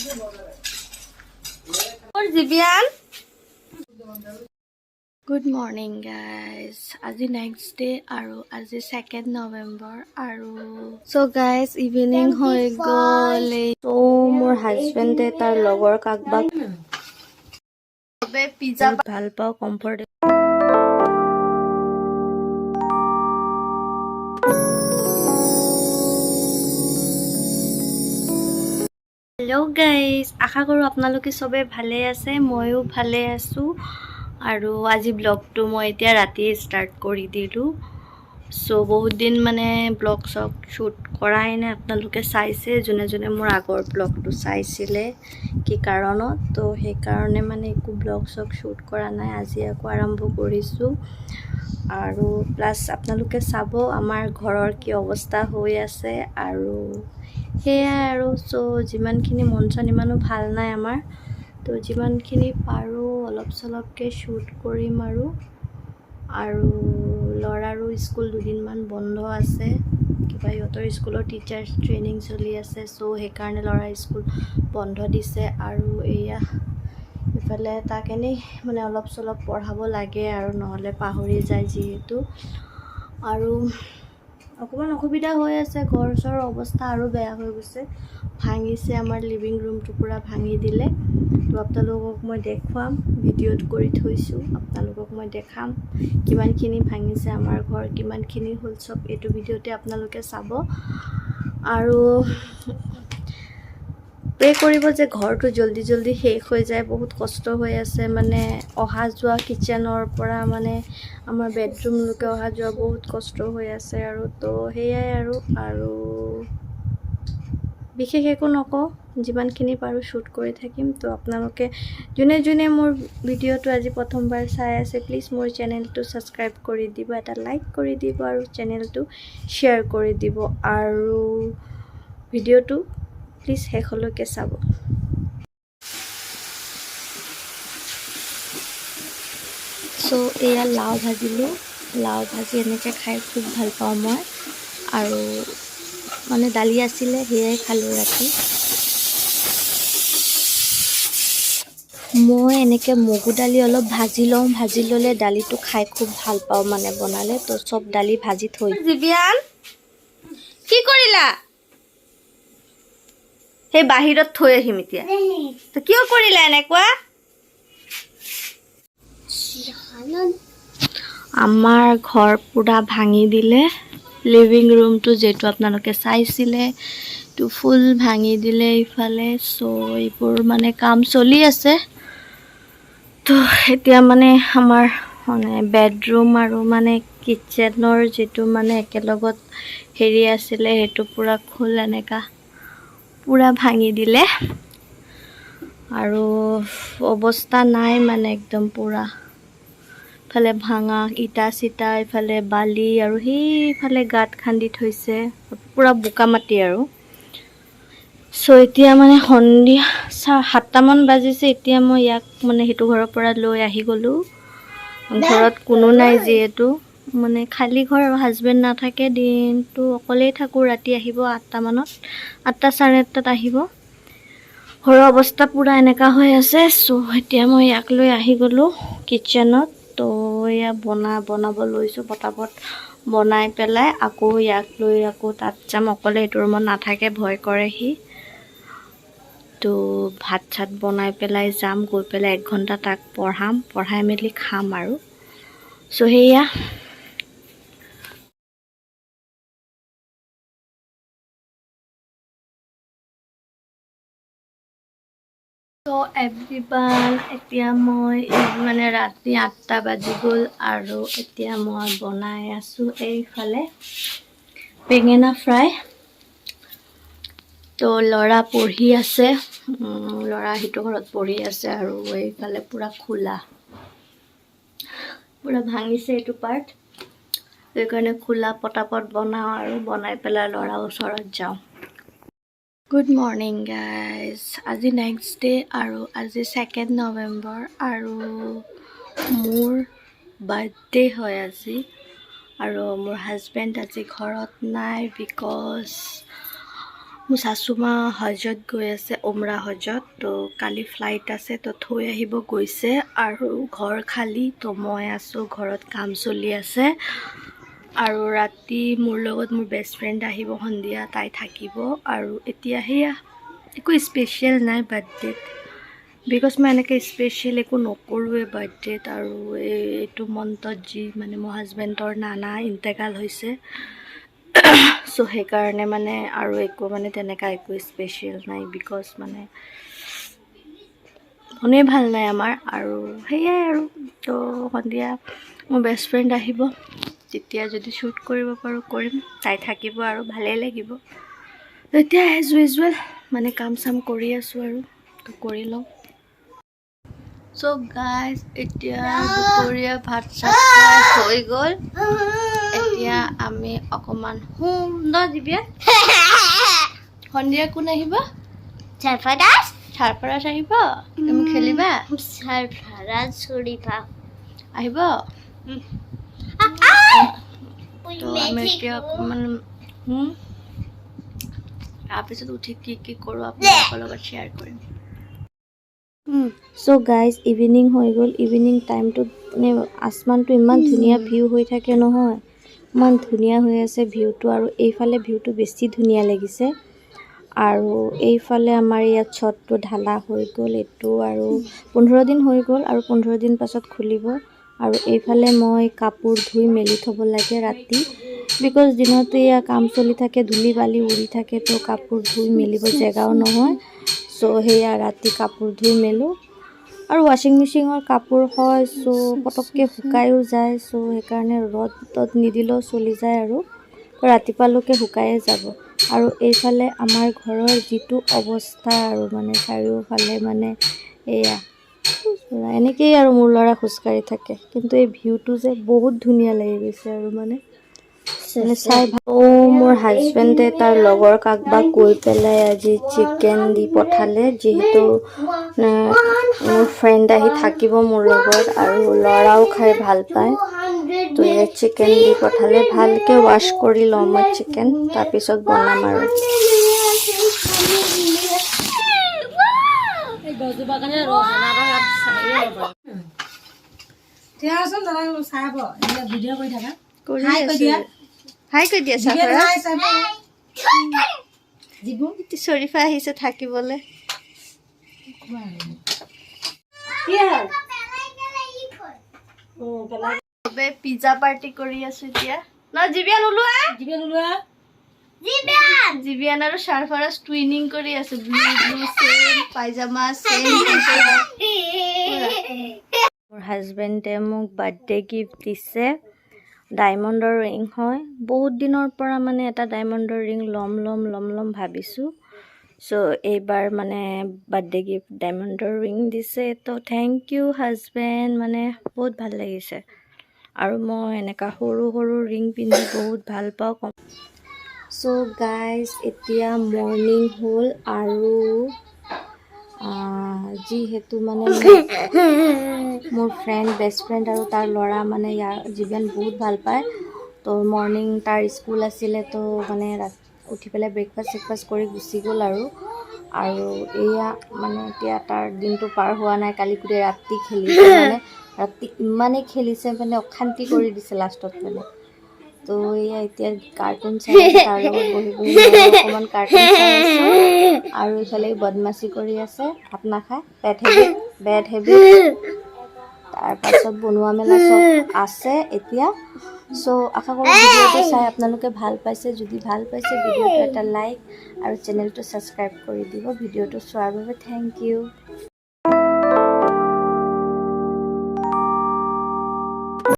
Good morning guys. আজি next day আৰু আজি 2nd November আৰু so guys evening হৈ গ'ল so মোৰ হাজবেণ্ডে তাৰ লগৰ কাকবাক পিজ্জা ভাল পাওঁ কমফৰ্ট Hello guys, আশা কৰো আপোনালোকে সবে ভালে আছে ময়ো ভালে আছো আৰু আজি ব্লগটো মই এতিয়া ৰাতি ষ্টাৰ্ট কৰি দিলো সো বহুত দিন মানে ব্লগ শুট কৰাই নাই আপোনালোকে চাইছে জনে জনে মোৰ আগৰ ব্লগটো চাইছিলে কি কাৰণত তো সেই কাৰণে মানে একো ব্লগ শুট কৰা নাই আজি আকৌ আৰম্ভ কৰিছো আৰু প্লাস আপোনালোকে চাব আমাৰ ঘৰৰ কি অৱস্থা হৈ আছে আৰু হেয়া আৰু সো যিমানখিনি মনচন ইমানো ভাল নাই আমাৰ তো যিমানখিনি পাৰো অলপ চলপকে শুট কৰিম আৰু লৰাৰো স্কুল দুদিনমান বন্ধ আছে কিবা ইহঁতৰ স্কুলৰ টিচাৰ্ছ ট্ৰেইনিং চলি আছে সো সেই কাৰণে লৰা স্কুল বন্ধ দিছে আৰু এয়া ইফালে তাক এনেই মানে অলপ চলপ পঢ়াব লাগে আৰু নহলে পাহৰি যায় যিহেতু আৰু অকমান অসুবিধা হৈ আছে ঘৰৰ অৱস্থা আৰু বেয়া হৈ গৈছে ভাঙিছে আমাৰ লিভিং ৰুমটো পুৰা ভাঙি দিলে তো আপোনালোকক মই দেখুৱাম ভিডিঅ'ত কৰি থৈছো আপোনালোকক মই দেখাম কিমানখিনি ভাঙিছে আমাৰ ঘৰ কিমানখিনি হ'ল সব এইটো ভিডিঅ'তে আপোনালোকে চাব আৰু প্ৰে কৰিব যে ঘৰটো জলদি জলদি শেষ হৈ যায় বহুত কষ্ট হৈ আছে মানে অহা যোৱা কিচেনৰ পৰা মানে আমাৰ বেডৰুম লৈকে অহা যোৱা বহুত কষ্ট হৈ আছে আৰু তো হেয়াই আৰু বিশেষ একো নকওঁ যিমানখিনি পাৰো শুট কৰি থাকিম তো আপোনালোকে জুনে জুনে মোৰ ভিডিঅ'টো আজি প্ৰথমবাৰ চাই আছে প্লিজ মোৰ চেনেলটো সাবস্ক্ৰাইব কৰি দিব এটা লাইক কৰি দিব আৰু চেনেলটো শ্বেয়াৰ কৰি দিব আৰু ভিডিঅ'টো প্লিজ শেষলৈকে চাব সো এয়া লাও ভাজিলো লাও ভাজি এনেকৈ খাই খুব ভাল পাওঁ মই আৰু মানে দালি আছিলে হেয়াই খালো ৰাতি মই এনেকৈ মগু দালি অলপ ভাজি লওঁ ভাজি ল'লে দালিটো খাই খুব ভাল পাওঁ মানে বনালে তো সব দালি ভাজি থৈ জিবিয়ান কি কৰিলা হে বাহিৰত থৈ আহিম এতিয়া তো কিয় কৰিলা এনেকুৱা আমাৰ ঘৰ পুৰা ভাঙি দিলে লিভিং ৰুমটো যেটো আপোনালোকে চাইছিলে তো ফুল ভাঙি দিলে ইফালে সো এইবোৰ মানে কাম চলি আছে তো এতিয়া মানে আমাৰ মানে বেডৰুম আৰু মানে কিচেনৰ যেটো মানে একেলগত হেৰি আছিলে হেতু পুৰা খুল এনেকা পুৰা ভাঙি দিলে আৰু অৱস্থা নাই মানে একদম পুৰা ফালে ভাঙা ইটা সিটা ইফালে বালি আৰু সেইফালে গাত খান্দি থৈছে পুৰা বোকা মাটি আৰু সো এতিয়া মানে সন্ধিয়া 7টা মান বাজিছে এতিয়া মই ইয়াক মানে হেতু ঘৰৰ পৰা লৈ আহি গলো ঘৰত কোনো নাই যেহেতু মানে খালি ঘৰ হাজবেণ্ড নাথাকে দিনটো অকলেই থাকো ৰাতি আহিব 8টা মানত 8টা 8:30টাত আহিব ঘৰৰ অৱস্থা পুৰা এনেকা হৈ আছে সো এতিয়া মই ইয়াক লৈ আহি গলো কিচেনত তো এয়া বনাব লৈছো পটাপট বনাই পেলাই আকৌ ইয়াক লৈ আকৌ তাত যাম অকলে এইটো ৰুমত নাথাকে ভয় কৰে হি তো ভাত চাত বনাই পেলাই যাম গৈ পেলাই 1 ঘন্টা তাক পঢ়াই মেলি খাম আৰু সো হেয়া তো এভৰিৱান এতিয়া মই মানে ৰাতি 8টা বাজি গ'ল আৰু এতিয়া মই বনাই আছো এইফালে বেঙেনা ফ্ৰাই তো লৰা পঢ়ি আছে লৰা হিটো ঘৰত পঢ়ি আছে আৰু এইফালে পুৰা খোলা পুৰা ভাঙিছে এইটো পাৰ্ট এই কাৰণে খোলা পটাপট বনাও আৰু বনাই পেলাই লৰা ওচৰত যাও Good morning guys আজি next day আৰু আজি 2nd November আৰু মোৰ বাৰ্থডে হয় আজি আৰু মোৰ হাজবেণ্ড আজি ঘৰত নাই বিকজ মোৰ শাশুমা হজত গৈ আছে, উমৰা হজত। তো কালি ফ্লাইট আছে, তো থৈ আহিব গৈছে আৰু ঘৰ খালী। তো মই আছোঁ ঘৰত, কাম চলি আছে। আৰু ৰাতি মোৰ লগত মোৰ বেষ্ট ফ্ৰেণ্ড আহিব সন্ধিয়া, তাই থাকিব। আৰু এতিয়া সেয়া একো স্পেচিয়েল নাই বাৰ্থডেত, বিকজ মই এনেকৈ স্পেচিয়েল একো নকৰোঁৱে বাৰ্থডেত। আৰু এইটো মন্থত যি মানে মোৰ হাজবেণ্ডৰ নানা ইণ্টেকাল হৈছে, চ' সেইকাৰণে মানে আৰু একো মানে তেনেকুৱা একো স্পেচিয়েল নাই, বিকজ মানে মনেই ভাল নাই আমাৰ। আৰু সেয়াই আৰু। তো সন্ধিয়া মোৰ বেষ্ট ফ্ৰেণ্ড আহিব, যেতিয়া যদি শ্বুট কৰিব পাৰোঁ কৰিম, তাই থাকিব আৰু ভালেই লাগিব। এতিয়া এজ ইউজুৱেল মানে কাম চাম কৰি আছোঁ আৰু, তো কৰি লওঁ। চ' গাইজ, এতিয়া দুপৰীয়া ভাত চাত খাই হৈ গ'ল। এতিয়া আমি অকণমান শুম ন দিব্যা? সন্ধিয়া কোন আহিব? চাৰফৰাজ আহিব। তুমি খেলিবা? চাৰফৰাজ চৰিফা আহিব। তো আমি এতিয়া অকণমান শুম, তাৰপিছত উঠি কি কৰোঁ আপোনালোকৰ লগত শ্বেয়াৰ কৰিম। চ' গাইজ, ইভিনিং হৈ গ'ল। ইভিনিং টাইমটোত মানে আসমানটো ইমান ধুনীয়া ভিউ হৈ থাকে নহয়, ইমান ধুনীয়া হৈ আছে ভিউটো। আৰু এইফালে ভিউটো বেছি ধুনীয়া লাগিছে। আৰু এইফালে আমাৰ ইয়াত ছটটো ঢালা হৈ গ'ল। এইটো আৰু 15 দিন হৈ গ'ল, আৰু 15 দিন পাছত খুলিব। আৰু এইফালে মই কাপোৰ ধুই মেলি থ'ব লাগে ৰাতি, বিকজ দিনতে এয়া কাম চলি থাকে, ধূলি বালি উৰি থাকে, তো কাপোৰ ধুই মেলিব জেগাও নহয়। চ' সেয়া ৰাতি কাপোৰ ধুই মেলোঁ। আৰু ৱাশ্বিং মেচিনৰ কাপোৰ হয়, চ' পটককৈ শুকায়ো যায়। চ' সেইকাৰণে ৰ'দত নিদিলেও চলি যায় আৰু ৰাতিপুৱালৈকে শুকায়ে যাব। আৰু এইফালে আমাৰ ঘৰৰ যিটো অৱস্থা, আৰু মানে চাৰিওফালে মানে এয়া এনেকেই আৰু মোৰ ল'ৰা খোজকাঢ়ি থাকে। কিন্তু এই ভিউটো যে বহুত ধুনীয়া লাগি গৈছে আৰু মানে চাই মোৰ হাজবেণ্ডে তাৰ লগৰ কাকবা কৈ পেলাই আজি চিকেন দি পঠালে, যিহেতু মোৰ ফ্ৰেণ্ড আহি থাকিব মোৰ লগত আৰু ল'ৰাও খাই ভাল পায়। তো এই চিকেন দি পঠালে, ভালকৈ ৱাশ্ব কৰি লওঁ মই চিকেন, তাৰপিছত বনাম আৰু। শৰীফা আহিছে থাকিবলৈ। পিজ্জা পাৰ্টি কৰি আছো এতিয়া। ন জিবিয়ান ওলোৱা, জিবিয়ান আৰু চাৰফাৰাজ টুইনিং কৰি আছে। ব্লু চেম পাইজামা চেম। মোৰ হাজবেণ্ডে মোক বাৰ্থডে গিফ্ট দিছে, ডায়মণ্ডৰ ৰিং হয়। বহুত দিনৰ পৰা মানে এটা ডায়মণ্ডৰ ৰিং ল'ম ভাবিছোঁ। চ' এইবাৰ মানে বাৰ্থডে গিফ্ট ডায়মণ্ডৰ ৰিং দিছে। তো থেংক ইউ হাজবেণ্ড, মানে বহুত ভাল লাগিছে। আৰু মই এনেকুৱা সৰু সৰু ৰিং পিন্ধি বহুত ভাল পাওঁ। চ' গাইজ, এতিয়া মৰ্ণিং হ'ল, আৰু যিহেতু মানে মোৰ বেষ্ট ফ্ৰেণ্ড আৰু তাৰ ল'ৰা মানে ইয়াৰ জীৱন বহুত ভাল পায়। তো মৰ্ণিং তাৰ স্কুল আছিলে, তো মানে উঠি পেলাই ব্ৰেকফাষ্ট কৰি গুচি গ'ল। আৰু এয়া মানে এতিয়া তাৰ দিনটো পাৰ হোৱা নাই। কালি গোটেই ৰাতি খেলিছে, মানে ৰাতি ইমানেই খেলিছে মানে অশান্তি কৰি দিছে লাষ্টত মানে। তো এয়া এতিয়া কাৰ্টুন চাই আছে, তাৰ লগত বহি অকণমান কাৰ্টুন চাই আছোঁ। আৰু ইফালে বদমাচি কৰি আছে, ভাত নাখায়, বেড হেবিট। তাৰপাছত বনোৱা মেলা চব আছে এতিয়া। চ' আশা কৰোঁ ভিডিঅ'টো চাই আপোনালোকে ভাল পাইছে। যদি ভাল পাইছে, ভিডিঅ'টো এটা লাইক আৰু চেনেলটো ছাবস্ক্ৰাইব কৰি দিব। ভিডিঅ'টো চোৱাৰ বাবে থেংক ইউ।